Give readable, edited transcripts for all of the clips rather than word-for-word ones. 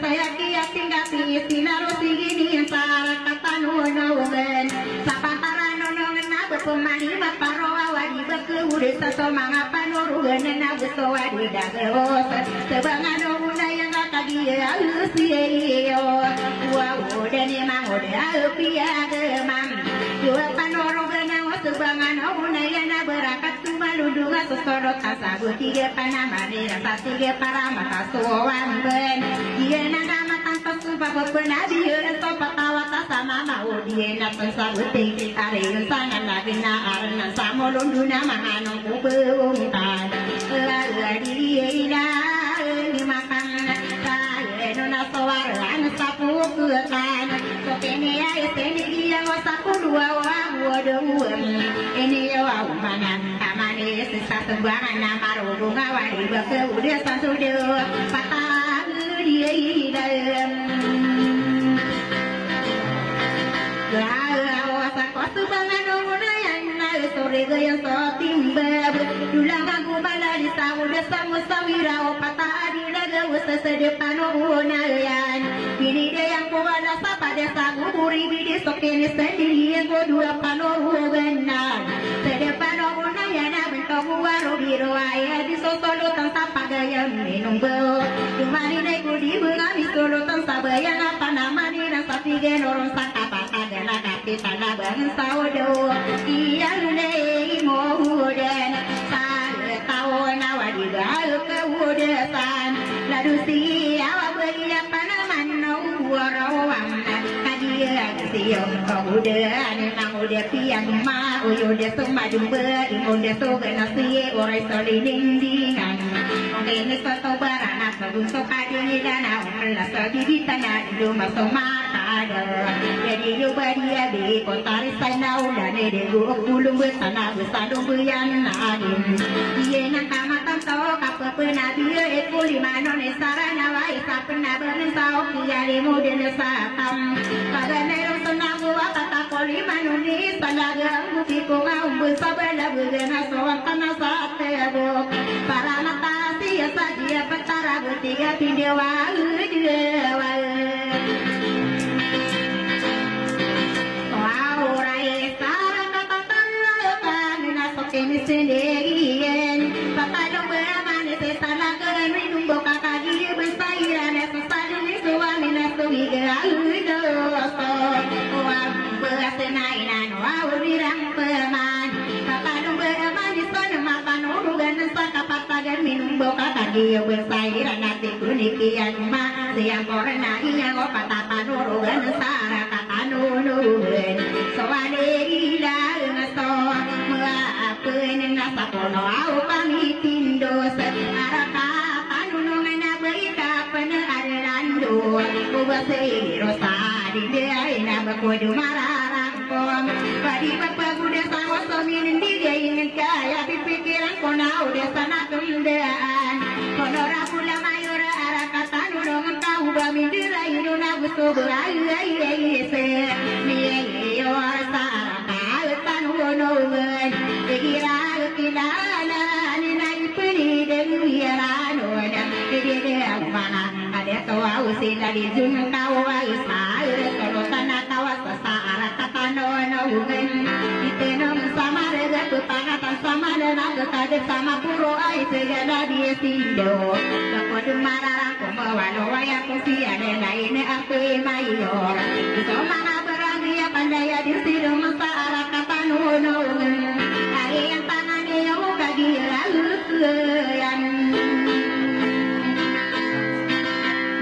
Saya kia tinggal di sinar sigini para kata nuno paro wadi beku udah satu mangapa nurugan na buso wadi dagos sebangan una yang tadi usia wow dan emang udah piagam dua panorugan sebangan una yang berakat cuma ludunga sesorot asabu tiga panamari rasa tiga para mata suwan ben dia nama tanpa sumpah bebenabi sopa tawata sama mau dia natan sabuti ari sangan lagi na arna samo lunduna manganong kubungtan dia ila ni makan saya nona sawaran sapu kuatan sokene ay seni dia sapu dua waduh ini ya mana amane sisa sembarangan nama runga wadi bake udah satu dua patah dia dalam awasa kosu bangan ona yang naik sore gaya sotimbab dulang aku bala di sawu desa musawira patah di laga usa sedepan ona yan ini dia yang kuala sapa desa guburi bidi sokene sendiri yang dua panoru benar sedepan ona yan bentuk waro biru ayah di sosolo tanpa pagaya minum bau cuma ini ku di bengawi solo tanpa bayang apa nama ni rasa tiga orang sakapa adalah kaki tanah bangsa udo iya lei moden sare tau nawadi gal ke udesan ladu siawa bagi apa nama no warawam kadia siyo udan nang udah pian ma udah semua jumbe udah sogena si ore solidindingan ini satu barang bagus sokadi dana Allah sadi tanah di rumah somata ada jadi coba dia di kota sana udah nede gua pulung besana besado beyan adin dia nang kamatan tau kapal pernah dia ekuli mano ne sarana wa isa pernah berentau kiali muden satam pada nero senang gua kata koli mano ni salaga bukti ko ngau besabala begena soal tanah sate bo para mata sia saja petara bertiga pindewa dewa ini sendirian papa dong beramanis salah keren minum boka kaki bersairan sesajen suami nasungi galudo wah bersenainan wah birang peman papa dong beramanis sana makan urugan sakapat pagar minum boka kaki bersairan nanti kunikian ma siang korena iya ngopat apa urugan sarah kata nunun soalnya ngaso pening nasa kono au kami tindo araka panunungan na berita penerando ubase rosari dei na bakodu mararang kom badi bapagude sawo somin dia ingin kaya pikiran kono udah sana kemdaan kono rapula mayura araka tanunungan tahu bamindira inuna busu berai se ni yo saraka tanunungan kira kilala ni nai peri delu yarano da dia mana ada tawa usila di jun tawa isar kalau tanah tawa sasara katano no ugen itenom sama rega pangatan sama naga kade sama puro ai segala dia tindo takut mararang ko mawalo waya ko sia de lain aku mayor so mana berani pandai di sido masara katano no yang tangannya yang kaki laluan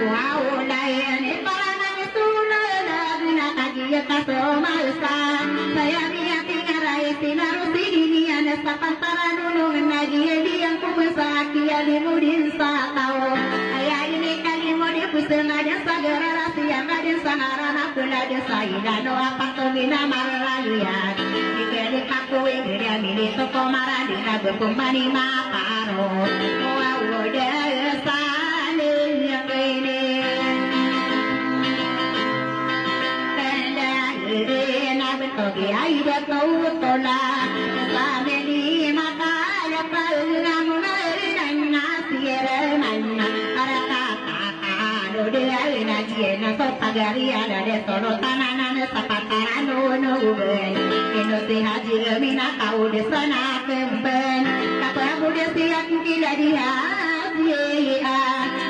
wow layan parangan sudah guna kaki kasomalsa saya lihat tinggarai sinarusi ini ada sapantaran nunung lagi yang kubesaki alimudin satau ayah ini kalimudi pusing ada sagara rasi yang ada saharana pula ada saidano apa tomina maralian dikeli pakui dia mini toko maradi na berpemani maparo wow desa yang ini tanda na betogi aida kau tola samedi mata ya palnamuna nasiere manna araka do dia na jiena sota Magaria de solo tanana sapatarano no uben eno se haji mina kau de sana kemben kapabu de siak kila dia dia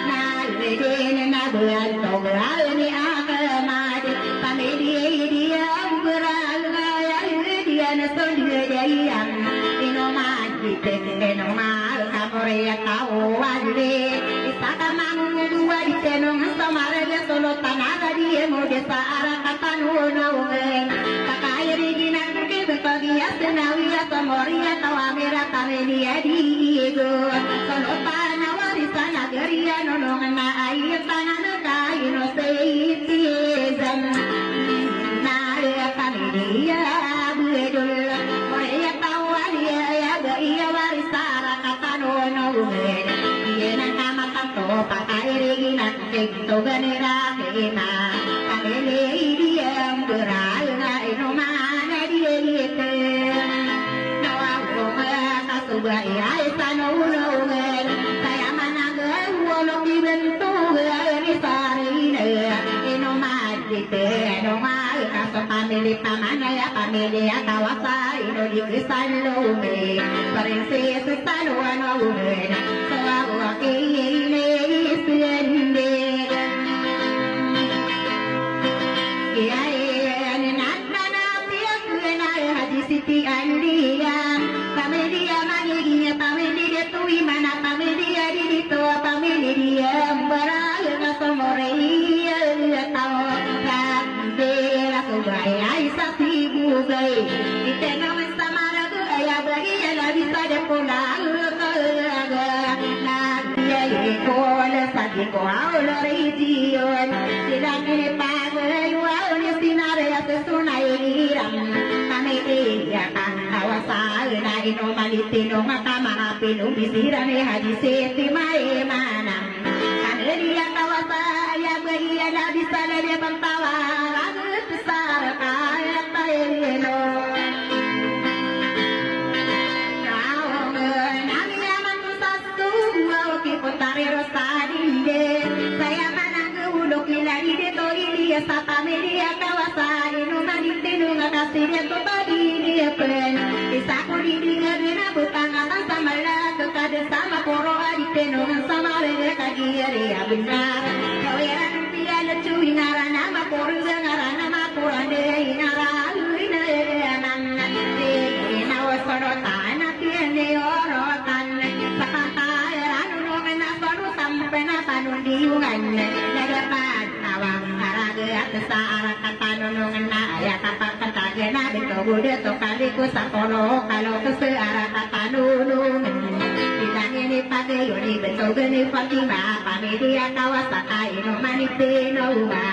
na lede na bulan to berani akamad pamedi dia beral ya dia na son dia yang eno mati eno mal kaporea kau wajde isaka mamu dua di tenong samara de solo tanara dia mode saara katanu no uben kakairi dina ke bepagia senawia samoria tawamera kamelia diego solo tanawari sana geria no na ai tanana kai no seitizam na ya kamelia buedul moria tawaria ya gaia warisara katanu no uben iena kama tanto kakairi dina ke to ganera kena kamele dia beral na ino mana dia liete no aku kasuba ya sano no men saya mana gelo dibentu ni sarine ino madite no mal kaso family pamana ya family ya kawasa ino di krisalo me parense sano no men so aku akini sende Siti Andia, Pamedia Manigia, Pamedia Tuimana, Pamedia Dito, Pamedia, Baraya Somoreia, Tao, Bela Subaya, Isati Bugai, Iteno Samara, Ayabaria, La Vista de Polar, Nadia, Cola, Sadico, Aula, Region, Silane Paga, you are on your Sinare, Suna, ya kan kawasa na ino malitino matama pinu bisira ne haji seti mai mana kanelia kawasa ya bagia na bisala de pantawa ragut sar kaya taelo kau nami aman sastu mau ki potare rosadinde saya mana gudok ilari de to ilia sapa media kawasa ino malitino ngasih de to pen isaku di dina butang atas samala kekade sama poro adite no sama rega kagiere ya benar kaweran pia lecu ingarana ma poro ngarana ma porande inara luina nan de na wasoro tana tiene oro tan sakata anu no mena soru tampena panun diungan naga pan awang haraga atas arah kata no ngena ya kapak gena bento bude to kali ku sakono kalau ke searah katanunu bilang ini pade yoni bento geni Fatima pamedia kawasaka ino manite no ma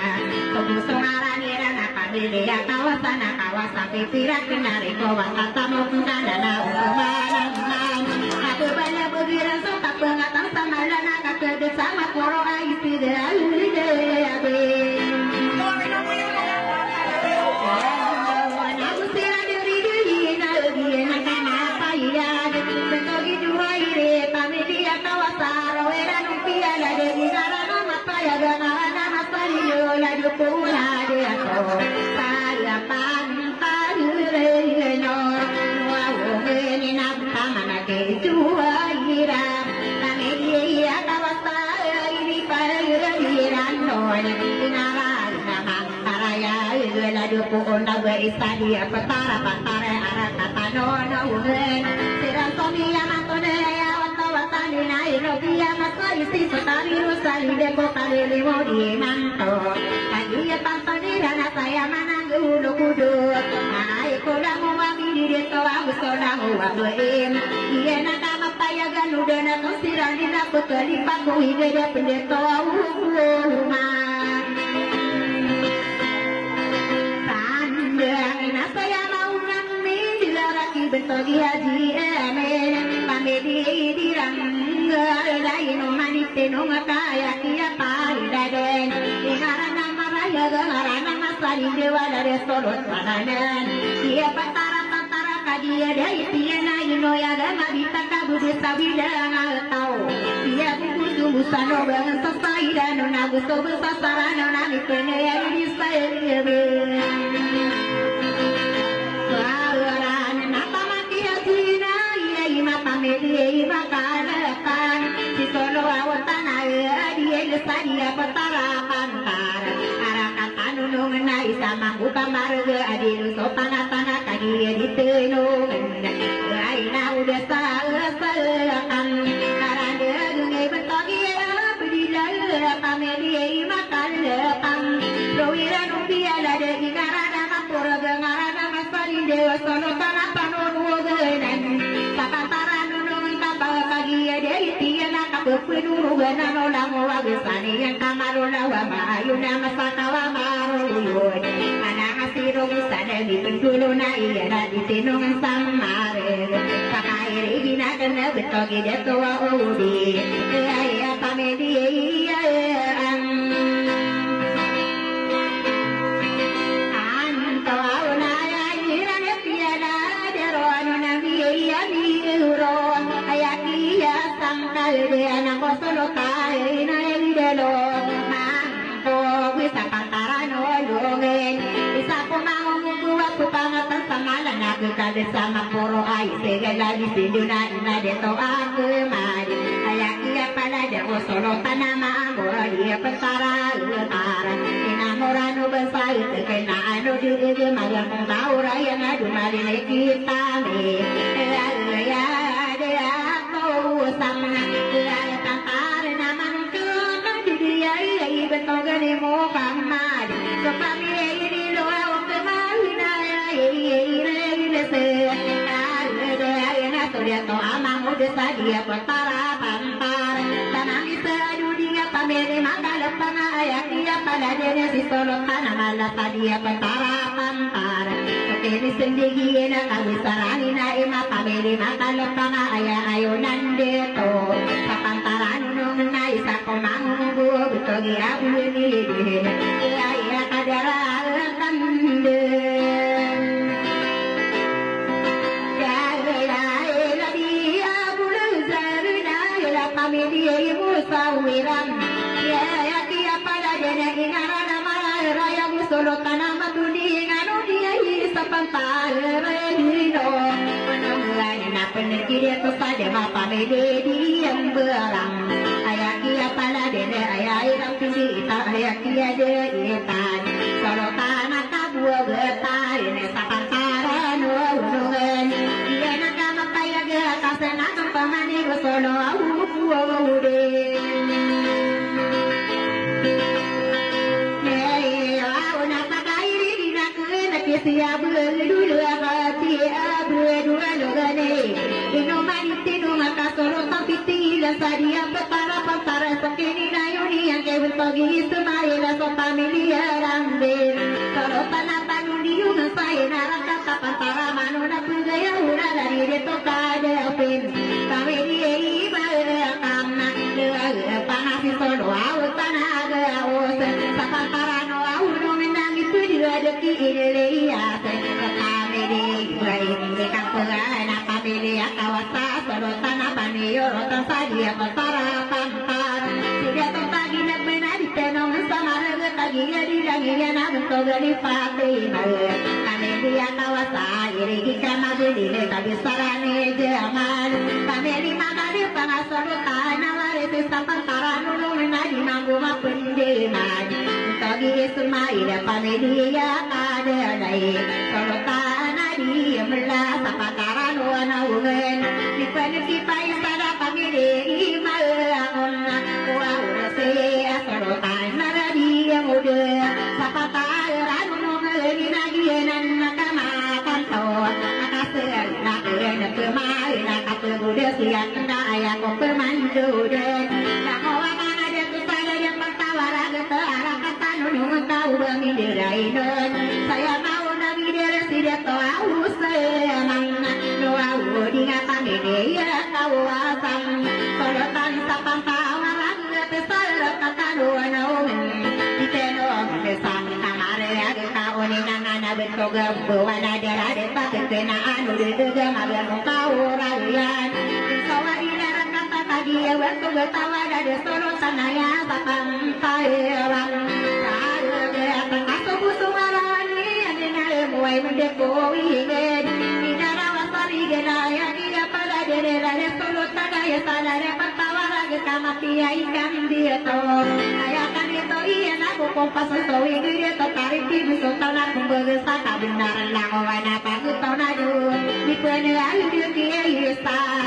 tobuso ngarani rana pamedia kawasana kawasaki pirak nari ko wakata mo kana na umanan aku banyak begira so tak pengatang sama lana kakede sama poro aisi de alide abe Istadia petara pantare arah kata nono ugen siran somia matone ya watawatani na irogia masai si sotari rusali deko kali limo di manto kagia pantani rana saya mananggu kudu ai koda mo wami di deto aku soda mo wabuim iya naka mapaya ganu dana siran di dapat kelipat ko hige pendeto rumah saya mau nami dilaraki bentogi haji emen pamedi dirang lain manite no makaya kia pai daden ingarana maraya garana masari dewa dari solo sananen dia patara kadia dari tiana ino ya gama bitaka bude sabida ngal tau dia buku busano bangan sasai dan nona gusto besasaran nona mikene ya di saya be. Suaran napa mati hasina iya ima pameli ima kanakan si solo awatan aya dia lesadia petarakan kar arakatan nunung na isa mampu kamar ge adil sopana-pana kadi ditenung aina udah salah-salahan karande dungai betogi bedila pameli makan lepang lowira numpiala de garana mapura garana masari dewa sono kana panonu genan papantara nunung tambah pagi de tiana kapenu gana nolang wagesani yang kamarola wa ayuna masakawa maruyun anak asiro sana di penjulu na iya di tinungan samare pakairi gina kena betogi de tua udi ayah pamedi anak solo kai na idelo mampo bisa pantarano longen bisa kumangu buat kupangatan samala na kekade sama poro ai segala di siduna ina deto aku mari ayak ia pada de solo tanama amora dia petara utara enamorano besar tekena anu di magang taura yang adu mari kita me ya de aku sama betogani mo kamari so pamili lo o kemahina ile se ayana toria to amang ude sadia patara pampar tanami sadudinya pamili makalapana ayakia pada dene si solo kana mala sadia patara pampar kini sendiri na kabisarani na ima pamili makalapana ayunan deto papantaran nung na isa komangu betogi abu ni ayah kadara kande ya la dia bulan zarina la pamili musawiran ya dia pada dene ingarana raya musolo tanama tuni nganu dia isa pantal redino menunggu na penekire to pada pamili diam berang ayah kia pala dene ayah irang tinggi ita ayah kia de itan solo tanah kabua getar ini sapantaran unungan dia nakama kaya ge kasena kampamani go solo au de nei au na pakairi dina kena kisia dulu hati abu dua logane ino manitino maka solo tampiti la sadia petara pantara sakini na yuni yang ke betogi ismaila so familia rambil solo tanapa nundi yung sai naraka pantara mano na pugaya ura dari de tokade apin familia iba kamna de panasi solo au tanaga aus pantara no au no menang itu dia ki ile ya familia ibrahim de kampana familia kawasa solo tanapa ni yoro sadia pantara pantar sudah pagi nak menadi tenong samara tagi di ranginya nak togani Fatima kami dia kawasa iri kama beli tadi sarane jaman kami di mana di pangasoro tanah waris sampantara nulu menadi mampu mapendeman tagi Ismail kami dia ada nai solo tanah dia melah sampantara nuana ungen di peniti pai sada kami di malangon wa urase solo tanah dia muda sampantara nulu ngeni nagianan nakama kanto akasel nakena kemai nakapeude siang na ayang pemandu de kamoa mana dia kepada yang bertawara ke arah kata nunung tahu bami dirainun saya mau nabi dia sidia tahu semang no au di ngapa dia tahu asam kalau tan sapang tawaran ke sara kata nuana diteno kesang kamare ade kaone nana bentoga bawana dara de pakena anu de de mabiar kau ralian sawa ira kata kagi waktu bertawa dari solo sanaya sapang kairan kaso busumarani adina muai mendekoi gen idara wasari genaya dia pada dari solo tanaya sadare patawara kama pia ikan dia to ayakan itu iya aku kompas to dia to tarik ibu to tanah kumbesa kabenaran lawan apa ku to nadu di penelan dia isa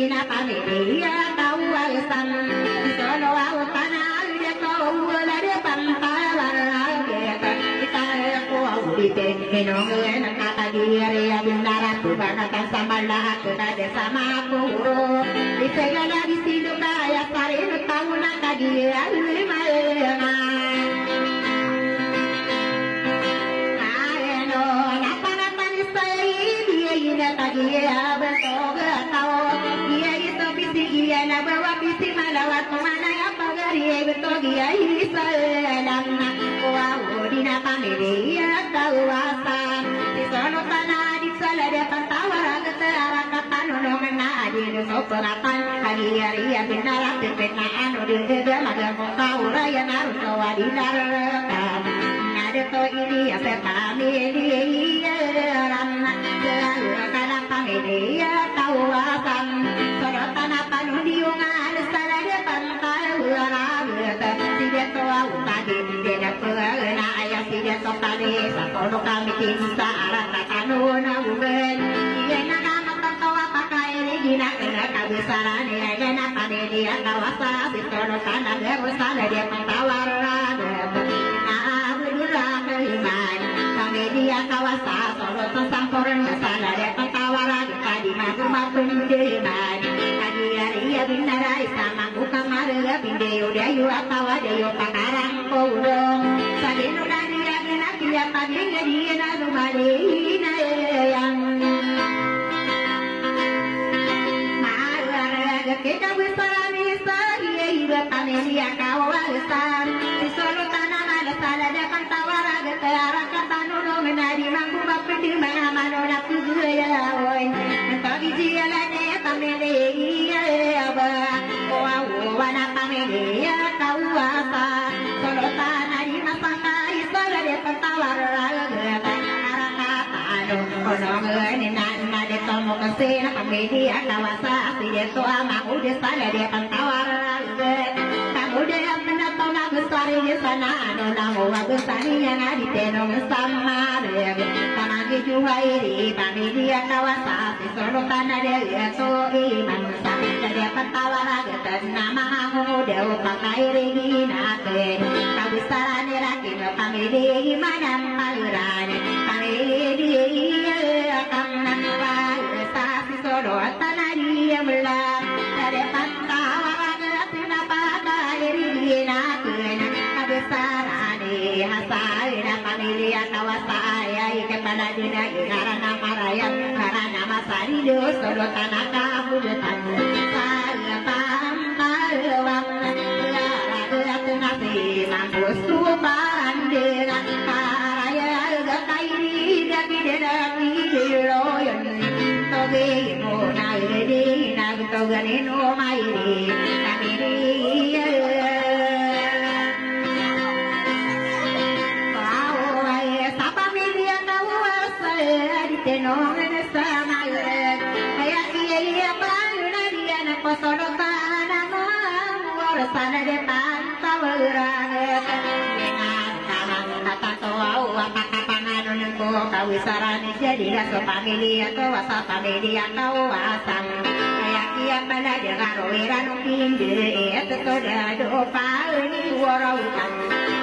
na pamilya tahu alasan di sono aku tanah dia tahu ada pamparan kita aku di tenong enak kata dia ya benar aku bahkan sama lah ada sama aku di segala di situ kaya sari tahu nak dia lima ayano napa napa ni saya dia ina dia betul tahu dia na bawa bisi malawat mana ya pagari betul dia ini salam wow di na pamilya kawasan di sono tanah di sala dia pantawara ketara kapanolong na adil so peratan hari ya benar pepena anu di dalam kaura ya naru wadi daratan ada to ini ya pamilya ram kana pamilya kawasan sono tanah diungan salade pantai urabeta tidak tahu tadi tidak pernah ayah tidak tahu tadi sakono kami kinsa arata kanuna buben dia nak tahu pakai gina kena kabesaran dia nak tadi dia kawasa sitono kana berusaha dia pantawar nah berdua keiman kami dia kawasa solo samporan masalah dia pantawar tadi magu deman ya binarai sama buka marga bindeo dayu atawa dayu pakarang kodong sadeno dari agena dia pagi dia na rumare na yang marga kita besarani sahiya iba panelia kawasan solo tanah ada sala depan tawara getara katanono menari mangku bapedi mana manona pujuya oi tadi dia lane pamelia wana pamelia kawasa solo tanah di masaka isala de pentawar kono ni nana de tomo kasena pamelia kawasa de so ama ude sala de pentawar kamu de amna tona besar di sana anu namo besari yang di tenong sama de tanah juhairi pamelia kawasa solo tanah de so iman dari pentawar nama aku dewa pakai regina ke kabisaran rakin pamili mana maluran pamili akan nampak sasi solo tanah dia melah dari pentawar tina pakai regina ke kabisaran hasai pamili kawasaya kepada dina karena marayam karena masari do solo tanah kamu detan sana de pantawara dengan kamang kata toau apakah panganon ko kawisaran jadi raso pamilya ko wasa pamilya kawasan kaya kia pada dengan roiran pinde itu sudah dopa ini waraukan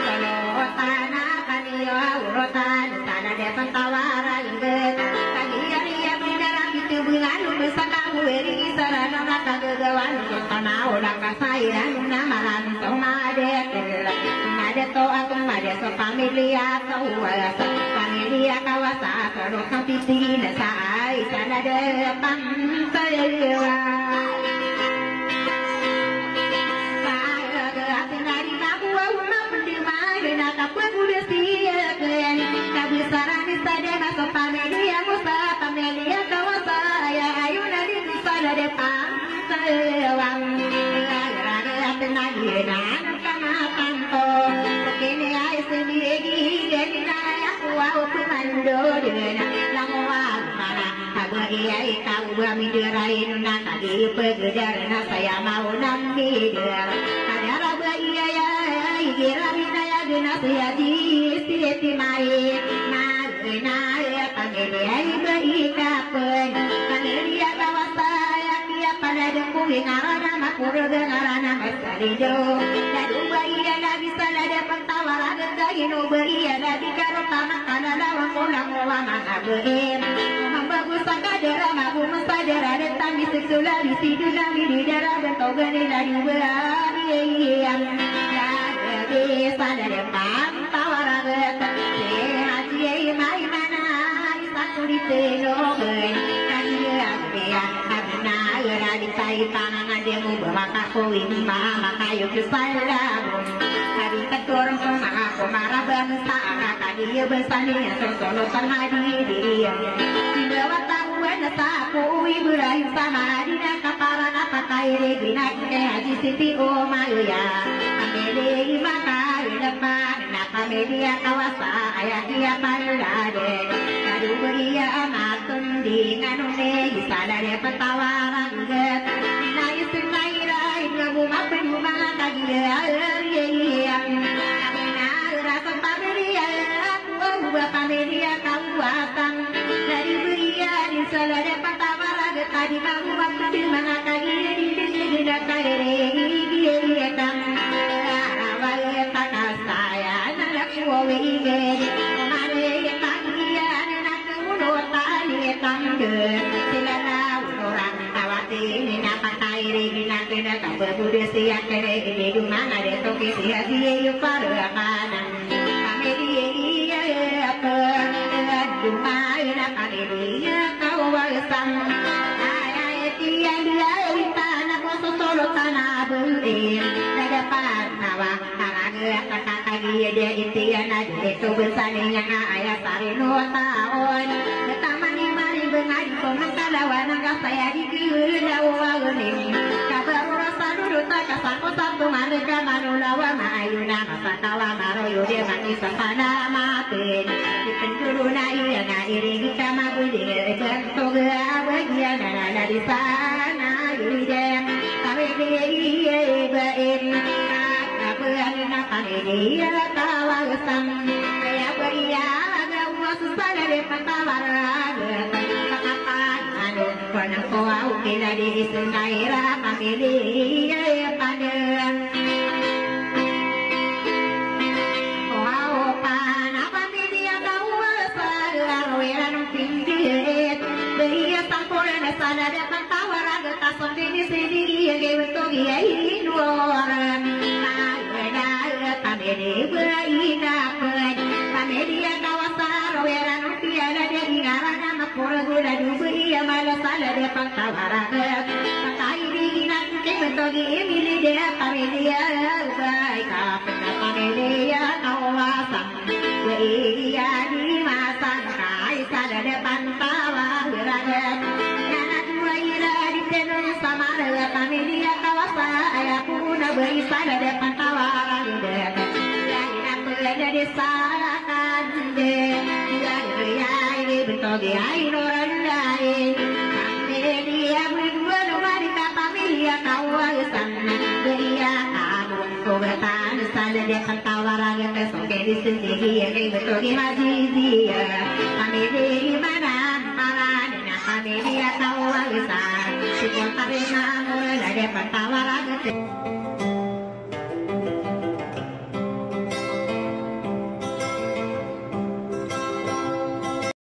kalau tanah kaniya urutan sana de pantawara kaya benar itu bungan besar kamu eri sarana maka gegawan tanah ulang kasairan namaran tomade nade to aku made so pamilya kawasa pamilya kawasa kalau kapiti nasai sana de pantalewa para atinari kamu uma pendima dena kapu desi kalian kabisaran sadena so pamilya musa pamilya kawasa ya ayu nadi sana de pantalewa iya kau menderain nak kali pegejar na saya mau namidar kadara iya ya gira minaya guna saya di siti mai na pameli bayi kapen pameli kawasa ya pada dengkung ngarana makmur ngarana masarido dadu bayi ada bisa ada pentawaran dahinu bayi ada di karota makana lawang ulang lama ngabein bagus sakadera mabu masadera datang di seksula di siduna di darah bentau gani lari berani yang jadi sadar pantawara gata haji mai mana satu di tenoben kaya dia karena era di tai pangan dia mu maka koin mama kayu kesalam hari keturun sama marah bangsa anak dia bersani solo tanhadi dia sapu Ibrahim sama dina kaparan apa kaire dina ke haji siti o maya ameli maka depan napa media kawasa ayah dia parade kadu beria amatun di nganune sadare petawaran get na isin naira ngabu mapen rumah kagia yang na rasa pameria aku bapak media kawasan dari beria di salade patawara tadi kamu waktu mana kagi di dakare gi tam awal kata saya nak wowe ge mare tagia nak mudo tali tamde silana orang tawati ni nak pakai ri nak kena kabudi sia kene di mana de toki sia yu parana kami di apa dumai nak kami kawasan ayat yang dia tanah solo tanah berin dapat nawa harga kata dia itian itu besarnya ayat sarino tahun tamani mari bengai pemantalawan saya di lawanin kabar rasa dulu tak kasako satu mereka manulawa mayuna kasatawa maroyo dia mati sana matin penjuru nai na iri kita mabudi bentuk bagian ada di sana yudem kami dia bain apa nak dia kawasan saya beria ada usaha dari pentawaran katakan ada pernah kau kira di senaira kami dia pada sana dapat tawaran tasong dini sendiri yang gewentung ya ini orang ada kami diberi dapat kami dia kawasan weran tiada dari ngarana makmur gula duberi ya malah salah dapat tawaran pakai dina gewentung ini dia kami dia baik apa kami dia kawasan dia di masa kai salah dapat tawaran kami dia kawasan ayah pun beri pada depan tawaran deh yang apa jadi salahkan deh dari ini bentuk dia orang lain kami dia berdua nomor di kami dia kawasan dia kamu kebetulan saja depan tawaran yang besok di sendiri yang bentuk masih dia kami di mana kami dia kawasan Sikon tabi na mula na depan tawaran